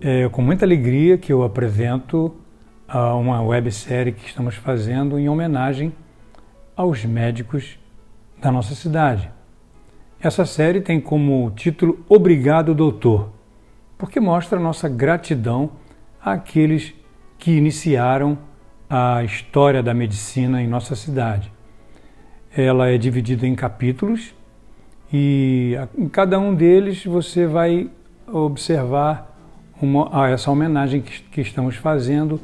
É com muita alegria que eu apresento uma websérie que estamos fazendo em homenagem aos médicos da nossa cidade. Essa série tem como título Obrigado, Doutor, porque mostra a nossa gratidão àqueles que iniciaram a história da medicina em nossa cidade. Ela é dividida em capítulos e em cada um deles você vai observar essa homenagem que estamos fazendo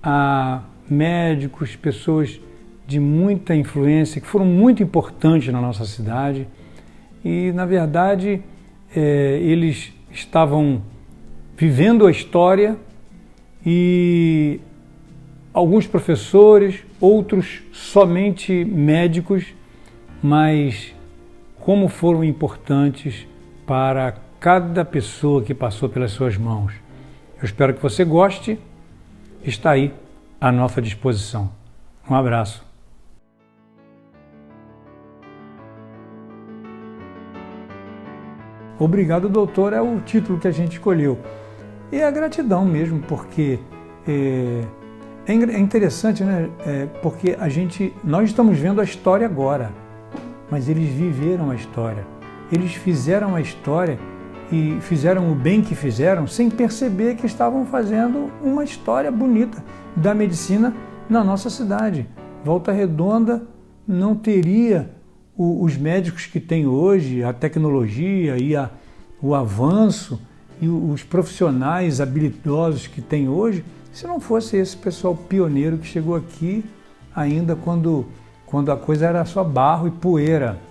a médicos, pessoas de muita influência, que foram muito importantes na nossa cidade e, na verdade, eles estavam vivendo a história e alguns professores, outros somente médicos, mas como foram importantes para cada pessoa que passou pelas suas mãos. Eu espero que você goste. Está aí à nossa disposição. Um abraço. Obrigado, doutor, é o título que a gente escolheu. E é a gratidão mesmo, porque é interessante, né? Porque nós estamos vendo a história agora, mas eles viveram a história. Eles fizeram a história e fizeram o bem que fizeram sem perceber que estavam fazendo uma história bonita da medicina na nossa cidade. Volta Redonda não teria os médicos que tem hoje, a tecnologia e o avanço e os profissionais habilidosos que tem hoje, se não fosse esse pessoal pioneiro que chegou aqui ainda quando a coisa era só barro e poeira.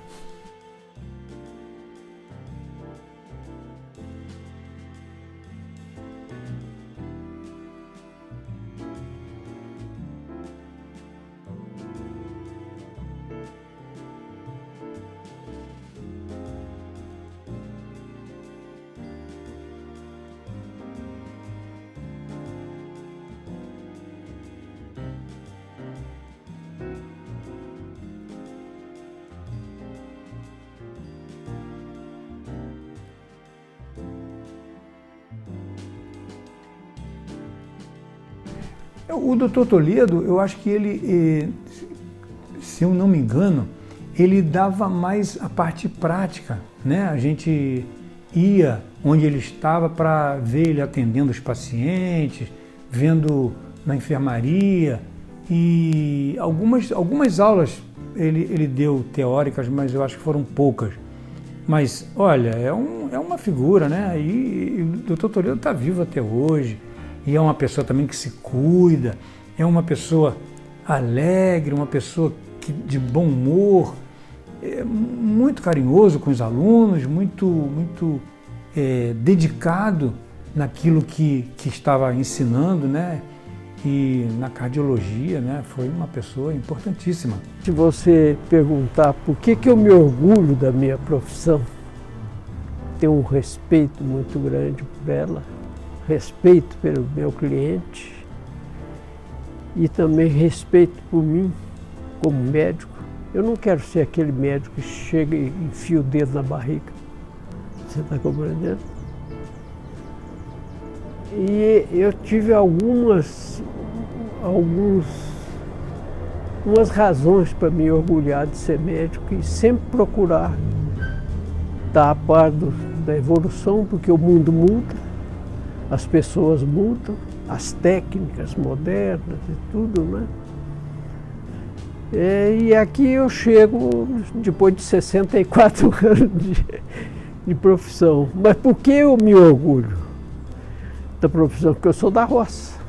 O Dr. Toledo, eu acho que ele, se eu não me engano, ele dava mais a parte prática, né? A gente ia onde ele estava para ver ele atendendo os pacientes, vendo na enfermaria e algumas aulas ele deu teóricas, mas eu acho que foram poucas. Mas, olha, é uma figura, né? E o Dr. Toledo está vivo até hoje. E é uma pessoa também que se cuida, é uma pessoa alegre, uma pessoa de bom humor, muito carinhoso com os alunos, muito dedicado naquilo que estava ensinando, né? E na cardiologia, né? Foi uma pessoa importantíssima. Se você perguntar por que eu me orgulho da minha profissão, tenho um respeito muito grande por ela, respeito pelo meu cliente e também respeito por mim como médico. Eu não quero ser aquele médico que chega e enfia o dedo na barriga. Você está compreendendo? E eu tive algumas razões para me orgulhar de ser médico e sempre procurar estar a par da evolução, porque o mundo muda. As pessoas mudam, as técnicas modernas e tudo, né? E aqui eu chego depois de 64 anos de profissão. Mas por que eu me orgulho da profissão? Porque eu sou da roça.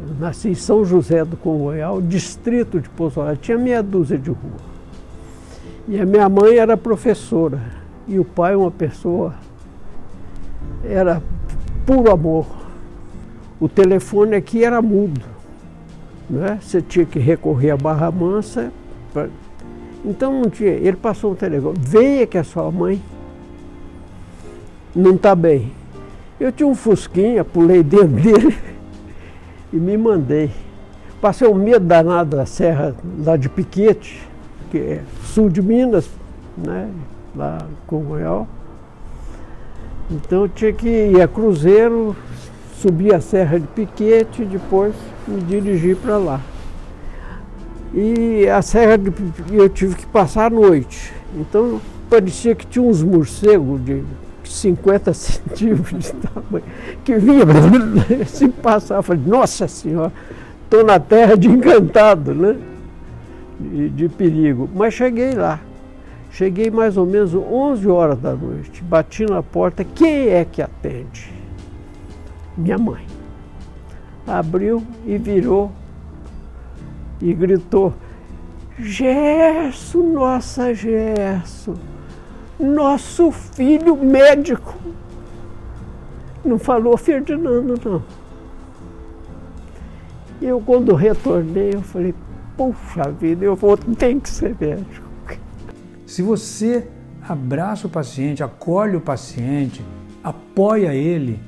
Eu nasci em São José do Congonhal, distrito de Pouso Alegre, tinha meia dúzia de rua. E a minha mãe era professora e o pai uma pessoa, era puro amor. O telefone aqui era mudo, né? Você tinha que recorrer à Barra Mansa. Então não tinha. Ele passou um telefone. Venha que a sua mãe não está bem. Eu tinha um fusquinha, pulei dentro dele e me mandei. Passei um medo danado da serra lá de Piquete, que é sul de Minas, né? Lá em Congonhal. Então eu tinha que ir a cruzeiro, subi a Serra de Piquete e depois me dirigi para lá. E a Serra de Piquete eu tive que passar a noite. Então parecia que tinha uns morcegos de 50 centímetros de tamanho, que vinha assim passar. Eu falei, nossa senhora, estou na terra de encantado, né? De perigo. Mas cheguei lá. Cheguei mais ou menos 11 horas da noite. Bati na porta. Quem é que atende? Minha mãe. Abriu e virou e gritou, Gerson, nossa Gerson, nosso filho médico. Não falou Ferdinando, não. Eu, quando retornei, eu falei, puxa vida, tenho que ser médico. Se você abraça o paciente, acolhe o paciente, apoia ele,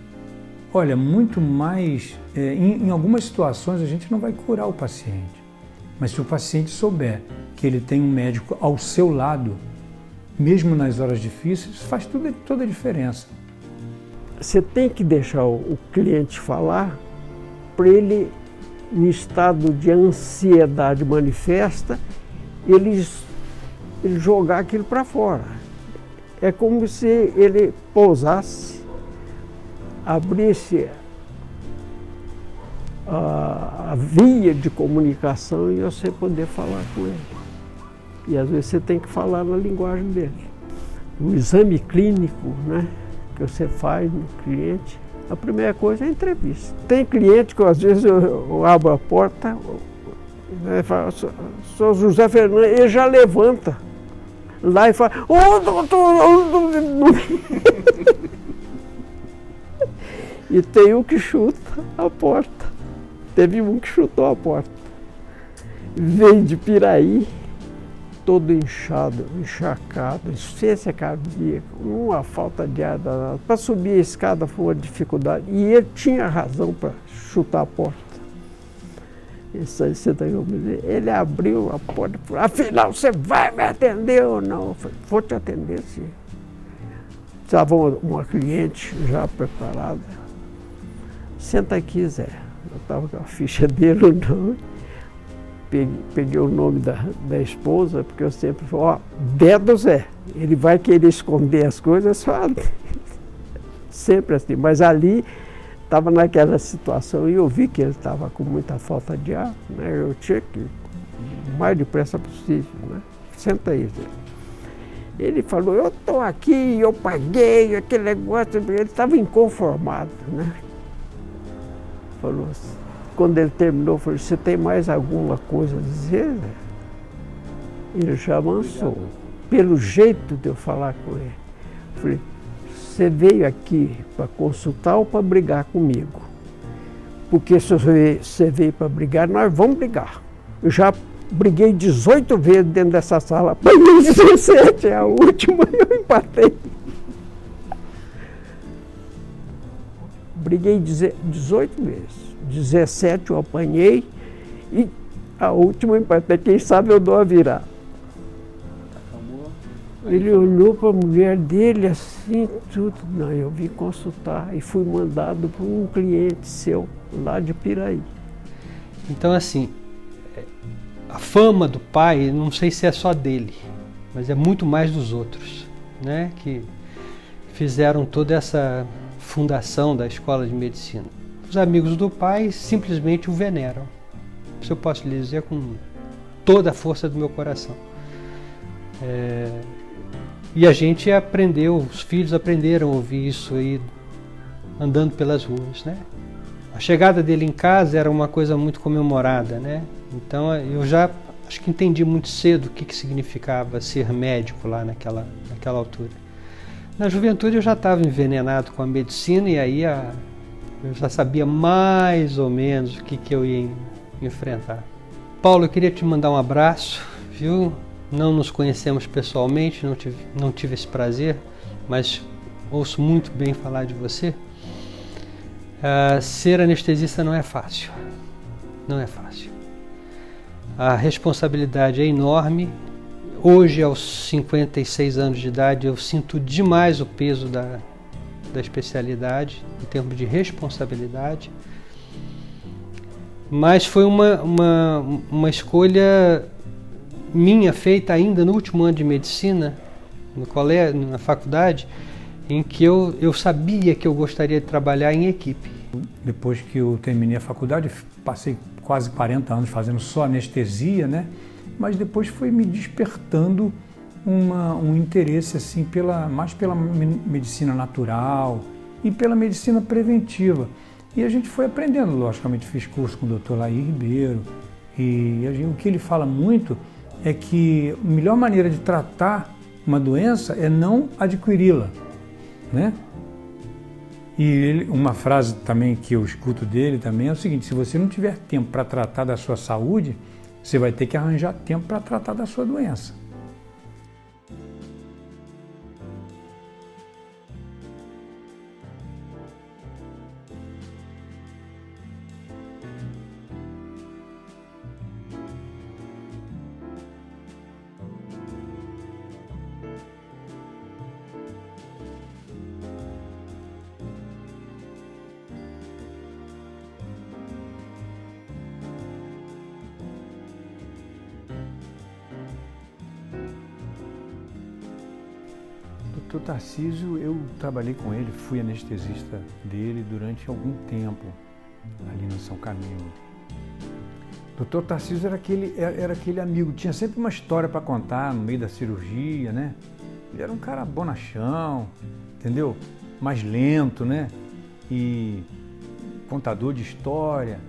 olha, muito mais, em algumas situações a gente não vai curar o paciente, mas se o paciente souber que ele tem um médico ao seu lado, mesmo nas horas difíceis, faz toda a diferença. Você tem que deixar o cliente falar para ele, em estado de ansiedade manifesta, ele jogar aquilo para fora. É como se ele pousasse, abrisse a via de comunicação e você poder falar com ele. E às vezes você tem que falar na linguagem dele. O exame clínico, né, que você faz no cliente, a primeira coisa é a entrevista. Tem cliente que às vezes eu abro a porta, ele fala, sou José Fernando, ele já levanta lá e fala, ô doutor! E tem um que chuta a porta. Teve um que chutou a porta. Veio de Piraí, todo inchado, encharcado, insuficiência cardíaca, uma falta de ar danada. Para subir a escada foi uma dificuldade. E ele tinha razão para chutar a porta. Ele abriu a porta e falou, afinal, você vai me atender ou não? Eu falei, vou te atender, sim. Estava uma cliente já preparada. Senta aqui, Zé. Eu estava com a ficha dele, o nome. Peguei o nome da esposa, porque eu sempre falo, ó, dedo Zé. Ele vai querer esconder as coisas, só sempre assim. Mas ali estava naquela situação e eu vi que ele estava com muita falta de ar, né? Eu tinha que ir o mais depressa possível, né? Senta aí, Zé. Ele falou, eu estou aqui, eu paguei, aquele negócio, ele estava inconformado, né? Falou assim, quando ele terminou, falou, você tem mais alguma coisa a dizer, Zé? Ele já avançou, pelo jeito de eu falar com ele. Falei, você veio aqui para consultar ou para brigar comigo? Porque se você veio para brigar, nós vamos brigar. Eu já briguei 18 vezes dentro dessa sala, para 17, a última eu empatei. Briguei 18 vezes, 17 eu apanhei e a última eu empatei, quem sabe eu dou a virar. Ele olhou para a mulher dele assim, tudo. Não, eu vim consultar e fui mandado por um cliente seu, lá de Piraí. Então, assim, a fama do pai, não sei se é só dele, mas é muito mais dos outros, né? Que fizeram toda essa fundação da escola de medicina. Os amigos do pai simplesmente o veneram. Isso eu posso lhe dizer com toda a força do meu coração. E a gente aprendeu, os filhos aprenderam a ouvir isso aí andando pelas ruas, né? A chegada dele em casa era uma coisa muito comemorada, né? Então eu já acho que entendi muito cedo o que significava ser médico lá naquela altura. Na juventude eu já estava envenenado com a medicina e aí eu já sabia mais ou menos o que eu ia enfrentar. Paulo, eu queria te mandar um abraço, viu? Não nos conhecemos pessoalmente, não tive esse prazer, mas ouço muito bem falar de você. Ser anestesista não é fácil, não é fácil. A responsabilidade é enorme. Hoje, aos 56 anos de idade, eu sinto demais o peso da especialidade, em termos de responsabilidade. Mas foi uma escolha minha, feita ainda no último ano de medicina, no colégio, na faculdade, em que eu sabia que eu gostaria de trabalhar em equipe. Depois que eu terminei a faculdade, passei quase 40 anos fazendo só anestesia, né? Mas depois foi me despertando um interesse assim, mais pela medicina natural e pela medicina preventiva. E a gente foi aprendendo, logicamente fiz curso com o Dr. Laí Ribeiro, e o que ele fala muito é que a melhor maneira de tratar uma doença é não adquiri-la, né? E uma frase também que eu escuto dele também é o seguinte: se você não tiver tempo para tratar da sua saúde, você vai ter que arranjar tempo para tratar da sua doença. Dr. Tarcísio, eu trabalhei com ele, fui anestesista dele durante algum tempo, ali no São Camilo. Dr. Tarcísio era aquele amigo, tinha sempre uma história para contar no meio da cirurgia, né? Ele era um cara bonachão, entendeu? Mais lento, né? E contador de história.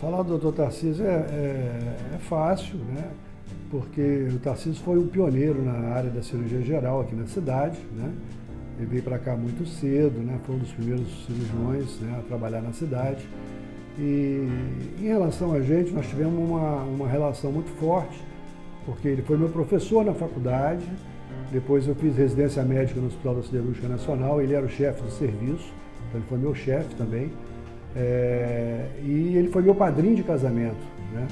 Falar do Dr. Tarcísio é fácil, né? Porque o Tarcísio foi um pioneiro na área da cirurgia geral aqui na cidade, né? Ele veio para cá muito cedo, né? Foi um dos primeiros cirurgiões, né, a trabalhar na cidade. E em relação a gente, nós tivemos uma relação muito forte, porque ele foi meu professor na faculdade, depois eu fiz residência médica no Hospital da Siderúrgica Nacional, ele era o chefe do serviço, então ele foi meu chefe também, e ele foi meu padrinho de casamento, né?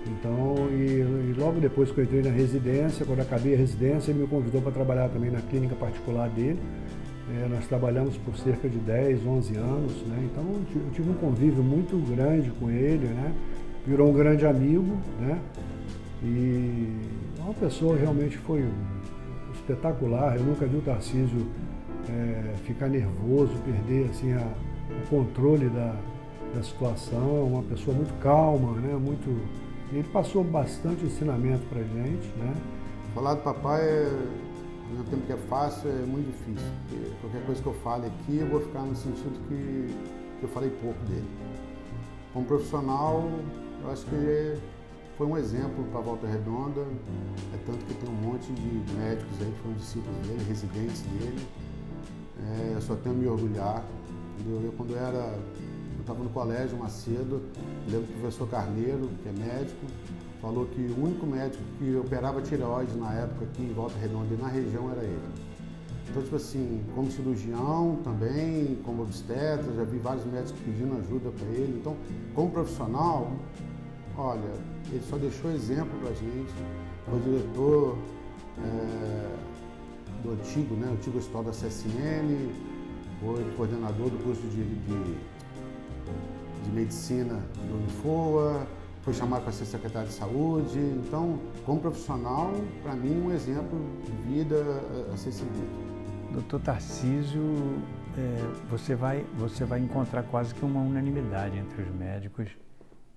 Então, e logo depois que eu entrei na residência, quando acabei a residência, ele me convidou para trabalhar também na clínica particular dele. Nós trabalhamos por cerca de 10, 11 anos, né? Então eu tive um convívio muito grande com ele, né? Virou um grande amigo, né? E uma pessoa realmente foi espetacular. Eu nunca vi o Tarcísio ficar nervoso, perder assim, o controle da situação. Uma pessoa muito calma, né? Ele passou bastante ensinamento pra gente, né? Falar do papai, ao mesmo tempo que é fácil, é muito difícil. Porque qualquer coisa que eu fale aqui, eu vou ficar no sentido que eu falei pouco dele. Como profissional, eu acho que ele foi um exemplo para Volta Redonda, tanto que tem um monte de médicos aí que foram discípulos dele, residentes dele. Eu só tenho a me orgulhar. Eu quando eu estava no colégio mais cedo, lembro do professor Carneiro, que é médico, falou que o único médico que operava tireoide na época aqui em Volta Redonda e na região era ele. Então, tipo assim, como cirurgião também, como obstetra, já vi vários médicos pedindo ajuda para ele. Então, como profissional, olha, ele só deixou exemplo para a gente. Foi diretor do antigo hospital da CSN, foi coordenador do curso de medicina do Unifoa, foi chamado para ser secretário de saúde. Então, como profissional, para mim, um exemplo de vida a ser seguido. Dr. Tarcísio, você vai encontrar quase que uma unanimidade entre os médicos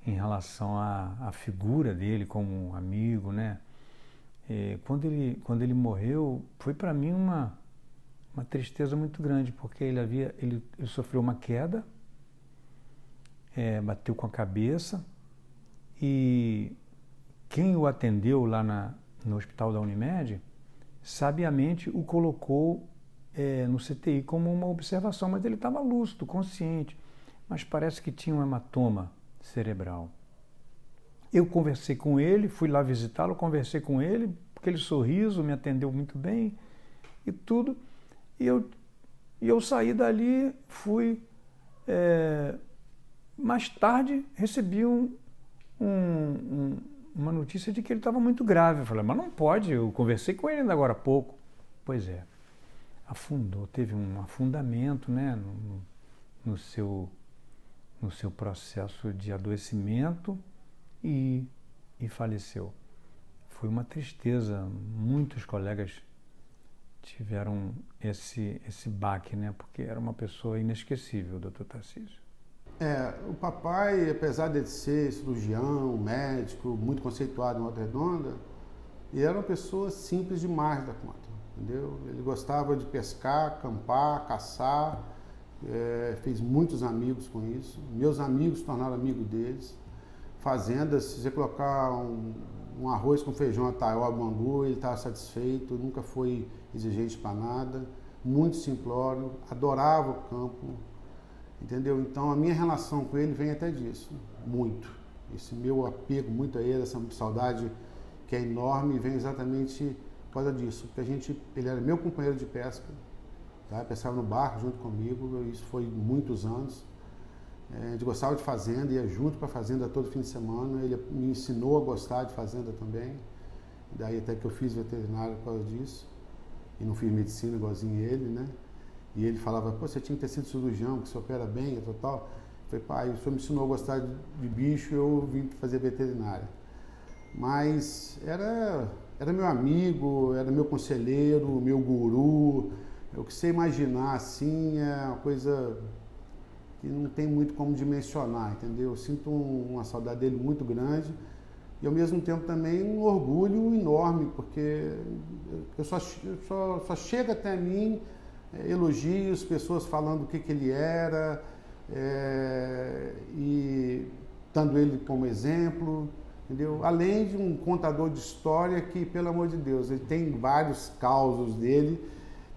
em relação à figura dele como um amigo, né? Quando ele morreu, foi para mim uma tristeza muito grande, porque ele sofreu uma queda, bateu com a cabeça, e quem o atendeu lá no hospital da Unimed, sabiamente o colocou no CTI como uma observação, mas ele estava lúcido, consciente, mas parece que tinha um hematoma cerebral. Eu conversei com ele, fui lá visitá-lo, conversei com ele, aquele sorriso, me atendeu muito bem e tudo, e eu saí dali, fui, mais tarde recebi uma notícia de que ele estava muito grave. Eu falei, mas não pode, eu conversei com ele ainda agora há pouco. Pois é. afundou, teve um afundamento, né, no seu processo de adoecimento e faleceu. Foi uma tristeza, muitos colegas tiveram esse baque, né, porque era uma pessoa inesquecível, o Dr. Tarcísio. O papai, apesar de ser cirurgião, médico, muito conceituado em Volta Redonda, ele era uma pessoa simples demais da conta, entendeu? Ele gostava de pescar, acampar, caçar, fez muitos amigos com isso. Meus amigos se tornaram amigos deles. Fazendas, se você colocar um arroz com feijão ataió, bangu, ele estava satisfeito, nunca foi exigente para nada, muito simplório, adorava o campo, entendeu? Então a minha relação com ele vem até disso, muito. Esse meu apego muito a ele, essa saudade que é enorme, vem exatamente por causa disso, porque ele era meu companheiro de pesca, tá? Pescava no barco junto comigo, isso foi muitos anos. A gente gostava de fazenda, ia junto para a fazenda todo fim de semana, ele me ensinou a gostar de fazenda também, daí até que eu fiz veterinário por causa disso, e não fiz medicina igualzinho ele, né? E ele falava, pô, você tinha que ter sido cirurgião, que você opera bem e tal. Eu falei, pai, o senhor me ensinou a gostar de bicho, eu vim fazer veterinária. Mas era meu amigo, era meu conselheiro, meu guru, o que você imaginar assim é uma coisa que não tem muito como dimensionar, entendeu? Eu sinto uma saudade dele muito grande e ao mesmo tempo também um orgulho enorme, porque só chega até mim elogios, pessoas falando o que ele era, e dando ele como exemplo, entendeu? Além de um contador de história que, pelo amor de Deus, ele tem vários causos dele,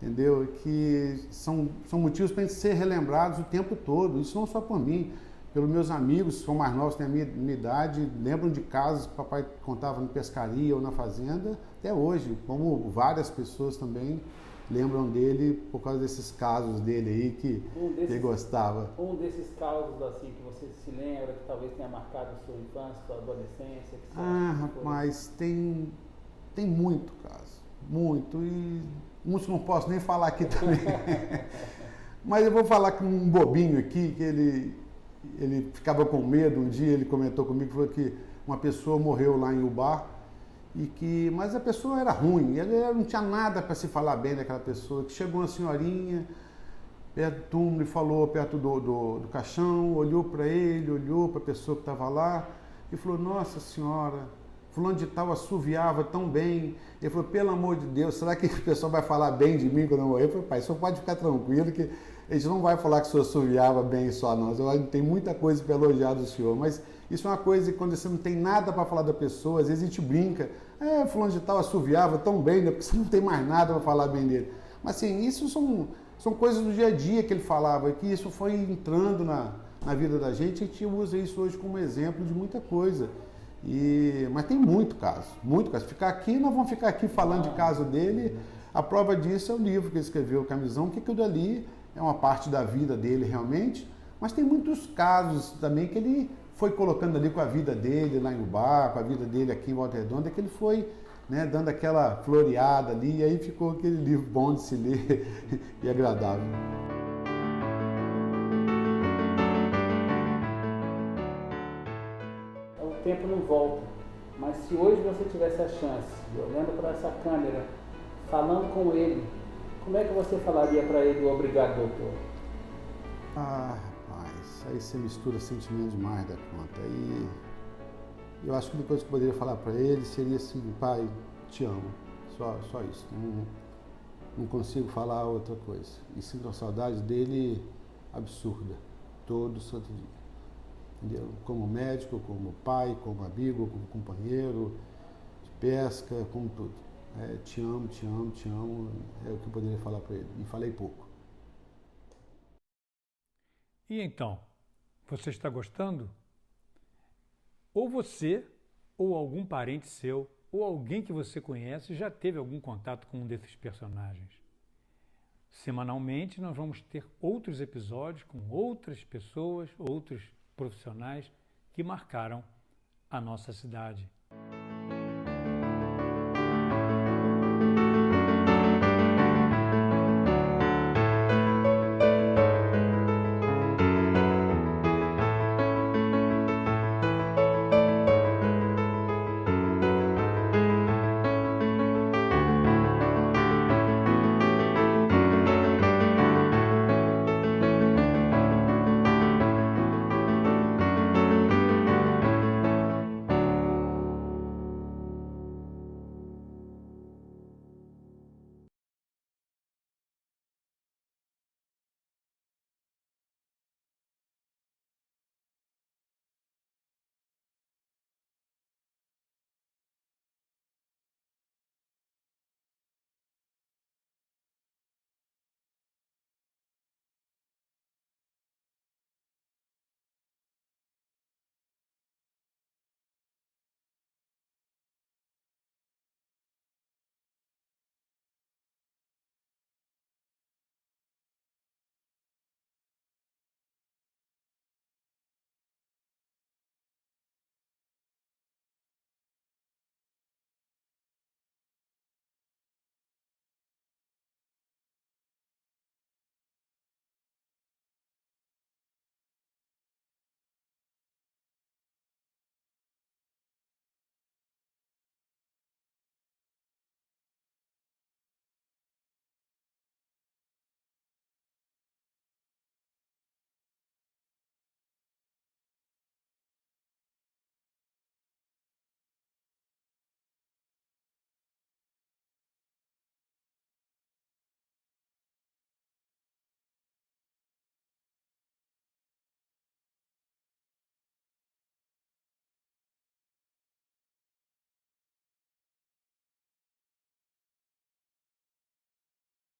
entendeu? Que são motivos para a gente ser relembrados o tempo todo, isso não só por mim, pelos meus amigos, que são mais novos, têm a minha idade, lembram de casos que o papai contava na pescaria ou na fazenda, até hoje, como várias pessoas também lembram dele por causa desses casos dele aí que ele gostava. Um desses casos assim que você se lembra, que talvez tenha marcado a sua infância, sua adolescência? Rapaz, tem muito caso, muito, e muitos não posso nem falar aqui também. Mas eu vou falar com um bobinho aqui, que ele ficava com medo, um dia ele comentou comigo, falou que uma pessoa morreu lá em Ubá, mas a pessoa era ruim, ele não tinha nada para se falar bem daquela pessoa, que chegou uma senhorinha perto do túmulo e falou perto do caixão, olhou para ele, olhou para a pessoa que estava lá e falou, nossa senhora, fulano de tal assoviava tão bem. Ele falou, pelo amor de Deus, será que o pessoal vai falar bem de mim quando eu morrer? Eu falei, pai, o senhor pode ficar tranquilo que a gente não vai falar que o senhor assoviava bem só não, tem muita coisa para elogiar do senhor, mas isso é uma coisa que quando você não tem nada para falar da pessoa, às vezes a gente brinca, fulano de tal assoviava tão bem, né? Porque você não tem mais nada para falar bem dele. Mas assim, isso são coisas do dia a dia que ele falava, que isso foi entrando na vida da gente, e a gente usa isso hoje como exemplo de muita coisa. Mas tem muito caso. Ficar aqui, nós vamos ficar aqui falando de caso dele. A prova disso é o livro que ele escreveu, o Camisão, que aquilo dali é uma parte da vida dele realmente, mas tem muitos casos também que ele foi colocando ali com a vida dele lá em Ubá, com a vida dele aqui em Volta Redonda, que ele foi, né, dando aquela floreada ali, e aí ficou aquele livro bom de se ler e agradável. O tempo não volta, mas se hoje você tivesse a chance, olhando para essa câmera, falando com ele, como é que você falaria para ele o obrigado, doutor? Rapaz, aí você mistura sentimento demais da conta. E eu acho que uma coisa que eu poderia falar para ele seria assim, pai, te amo, só isso. Não consigo falar outra coisa. E sinto uma saudade dele absurda, todo santo dia. Entendeu? Como médico, como pai, como amigo, como companheiro de pesca, como tudo. Te amo, é o que eu poderia falar para ele. E falei pouco. E então, você está gostando? Ou você, ou algum parente seu, ou alguém que você conhece já teve algum contato com um desses personagens. Semanalmente nós vamos ter outros episódios com outras pessoas, outros profissionais que marcaram a nossa cidade.